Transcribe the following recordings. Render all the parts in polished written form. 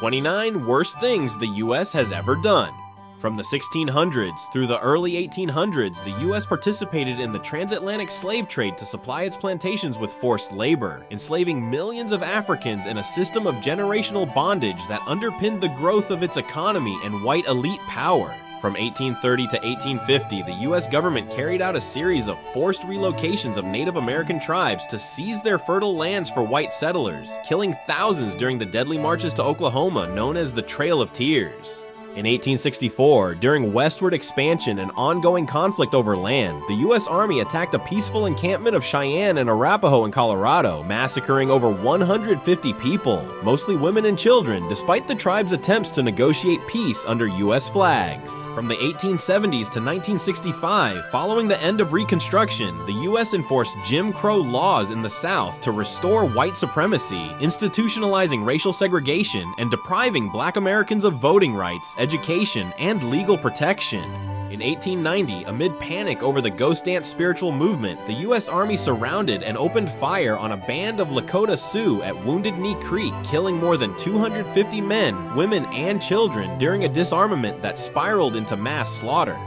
29 Worst Things the US has ever done. From the 1600s through the early 1800s, the US participated in the transatlantic slave trade to supply its plantations with forced labor, enslaving millions of Africans in a system of generational bondage that underpinned the growth of its economy and white elite power. From 1830 to 1850, the US government carried out a series of forced relocations of Native American tribes to seize their fertile lands for white settlers, killing thousands during the deadly marches to Oklahoma known as the Trail of Tears. In 1864, during westward expansion and ongoing conflict over land, the US Army attacked a peaceful encampment of Cheyenne and Arapaho in Colorado, massacring over 150 people, mostly women and children, despite the tribe's attempts to negotiate peace under US flags. From the 1870s to 1965, following the end of Reconstruction, the US enforced Jim Crow laws in the South to restore white supremacy, institutionalizing racial segregation and depriving Black Americans of voting rights, education, and legal protection. In 1890, amid panic over the Ghost Dance spiritual movement, the US Army surrounded and opened fire on a band of Lakota Sioux at Wounded Knee Creek, killing more than 250 men, women, and children during a disarmament that spiraled into mass slaughter.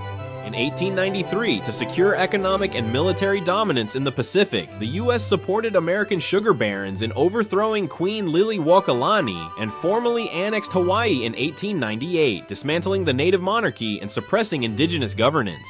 In 1893, to secure economic and military dominance in the Pacific, the US supported American sugar barons in overthrowing Queen Liliuokalani and formally annexed Hawaii in 1898, dismantling the native monarchy and suppressing indigenous governance.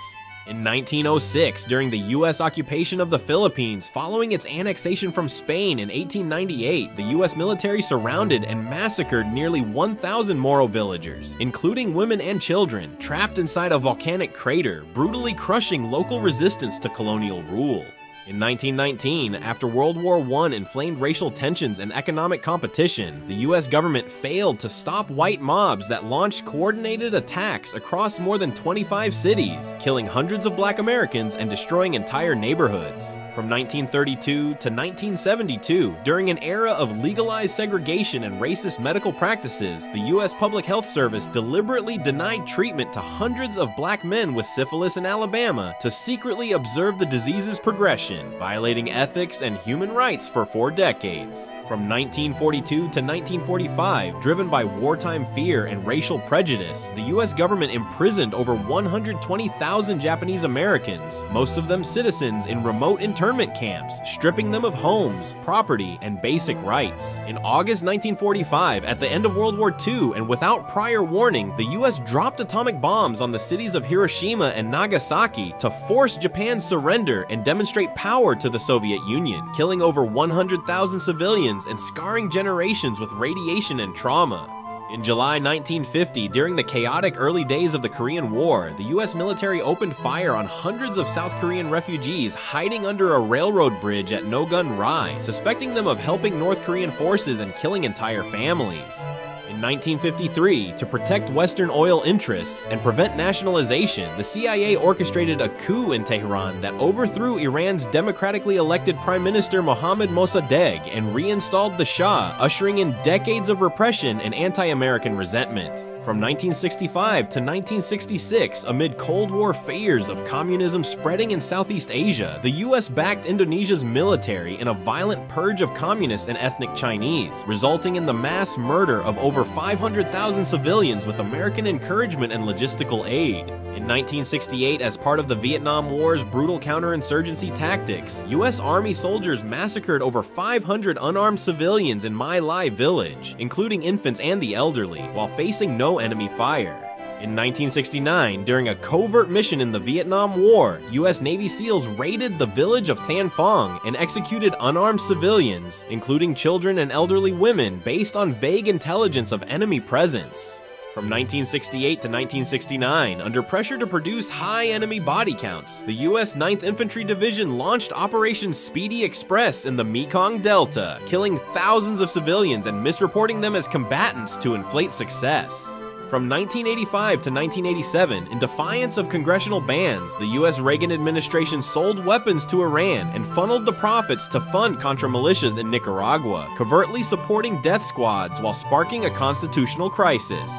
In 1906, during the US occupation of the Philippines following its annexation from Spain in 1898, the US military surrounded and massacred nearly 1,000 Moro villagers, including women and children, trapped inside a volcanic crater, brutally crushing local resistance to colonial rule. In 1919, after World War I inflamed racial tensions and economic competition, the US government failed to stop white mobs that launched coordinated attacks across more than 25 cities, killing hundreds of Black Americans and destroying entire neighborhoods. From 1932 to 1972, during an era of legalized segregation and racist medical practices, the US Public Health Service deliberately denied treatment to hundreds of Black men with syphilis in Alabama to secretly observe the disease's progression, violating ethics and human rights for 4 decades. From 1942 to 1945, driven by wartime fear and racial prejudice, the US government imprisoned over 120,000 Japanese Americans, most of them citizens, in remote internment camps, stripping them of homes, property, and basic rights. In August 1945, at the end of World War II, and without prior warning, the US dropped atomic bombs on the cities of Hiroshima and Nagasaki to force Japan's surrender and demonstrate power to the Soviet Union, killing over 100,000 civilians and scarring generations with radiation and trauma. In July 1950, during the chaotic early days of the Korean War, the US military opened fire on hundreds of South Korean refugees hiding under a railroad bridge at Nogun-rai, suspecting them of helping North Korean forces and killing entire families. In 1953, to protect Western oil interests and prevent nationalization, the CIA orchestrated a coup in Tehran that overthrew Iran's democratically elected Prime Minister Mohammad Mossadegh and reinstalled the Shah, ushering in decades of repression and anti-American resentment. From 1965 to 1966, amid Cold War fears of communism spreading in Southeast Asia, the US backed Indonesia's military in a violent purge of communists and ethnic Chinese, resulting in the mass murder of over 500,000 civilians with American encouragement and logistical aid. In 1968, as part of the Vietnam War's brutal counterinsurgency tactics, US Army soldiers massacred over 500 unarmed civilians in My Lai village, including infants and the elderly, while facing no enemy fire. In 1969, during a covert mission in the Vietnam War, US Navy SEALs raided the village of Thanh Phong and executed unarmed civilians, including children and elderly women, based on vague intelligence of enemy presence. From 1968 to 1969, under pressure to produce high enemy body counts, the US 9th Infantry Division launched Operation Speedy Express in the Mekong Delta, killing thousands of civilians and misreporting them as combatants to inflate success. From 1985 to 1987, in defiance of congressional bans, the US Reagan administration sold weapons to Iran and funneled the profits to fund Contra militias in Nicaragua, covertly supporting death squads while sparking a constitutional crisis.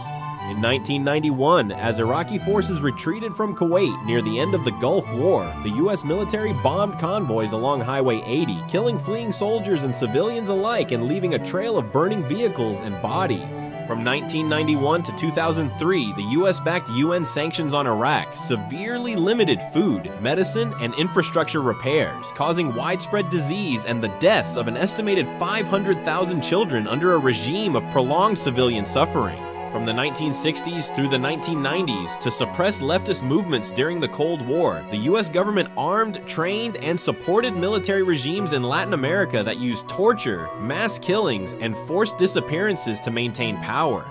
In 1991, as Iraqi forces retreated from Kuwait near the end of the Gulf War, the U.S. military bombed convoys along Highway 80, killing fleeing soldiers and civilians alike and leaving a trail of burning vehicles and bodies. From 1991 to 2003, the U.S.-backed UN sanctions on Iraq severely limited food, medicine, and infrastructure repairs, causing widespread disease and the deaths of an estimated 500,000 children under a regime of prolonged civilian suffering. From the 1960s through the 1990s, to suppress leftist movements during the Cold War, the US government armed, trained, and supported military regimes in Latin America that used torture, mass killings, and forced disappearances to maintain power.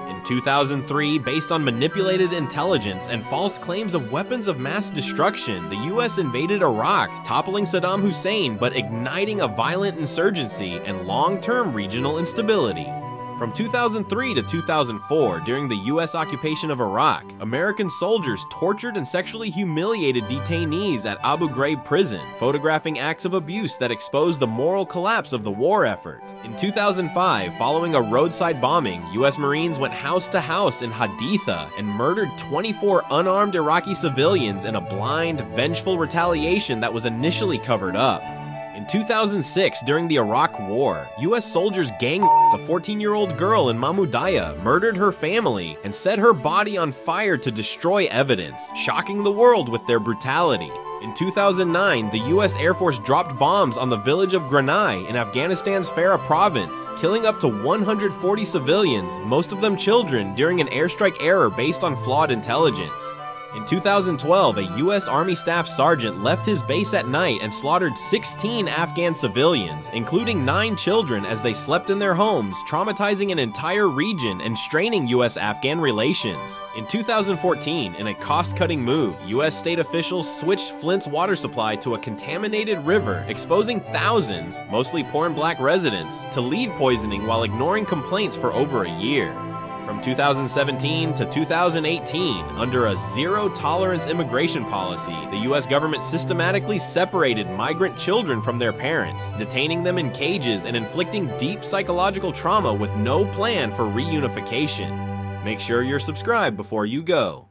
In 2003, based on manipulated intelligence and false claims of weapons of mass destruction, the US invaded Iraq, toppling Saddam Hussein but igniting a violent insurgency and long-term regional instability. From 2003 to 2004, during the U.S. occupation of Iraq, American soldiers tortured and sexually humiliated detainees at Abu Ghraib prison, photographing acts of abuse that exposed the moral collapse of the war effort. In 2005, following a roadside bombing, U.S. Marines went house to house in Haditha and murdered 24 unarmed Iraqi civilians in a blind, vengeful retaliation that was initially covered up. In 2006, during the Iraq War, U.S. soldiers gang-raped a 14-year-old girl in Mahmudiyah, murdered her family, and set her body on fire to destroy evidence, shocking the world with their brutality. In 2009, the U.S. Air Force dropped bombs on the village of Granai in Afghanistan's Farah province, killing up to 140 civilians, most of them children, during an airstrike error based on flawed intelligence. In 2012, a U.S. Army Staff Sergeant left his base at night and slaughtered 16 Afghan civilians, including 9 children, as they slept in their homes, traumatizing an entire region and straining U.S.-Afghan relations. In 2014, in a cost-cutting move, U.S. state officials switched Flint's water supply to a contaminated river, exposing thousands, mostly poor and black residents, to lead poisoning while ignoring complaints for over a year. From 2017 to 2018, under a zero-tolerance immigration policy, the U.S. government systematically separated migrant children from their parents, detaining them in cages and inflicting deep psychological trauma with no plan for reunification. Make sure you're subscribed before you go.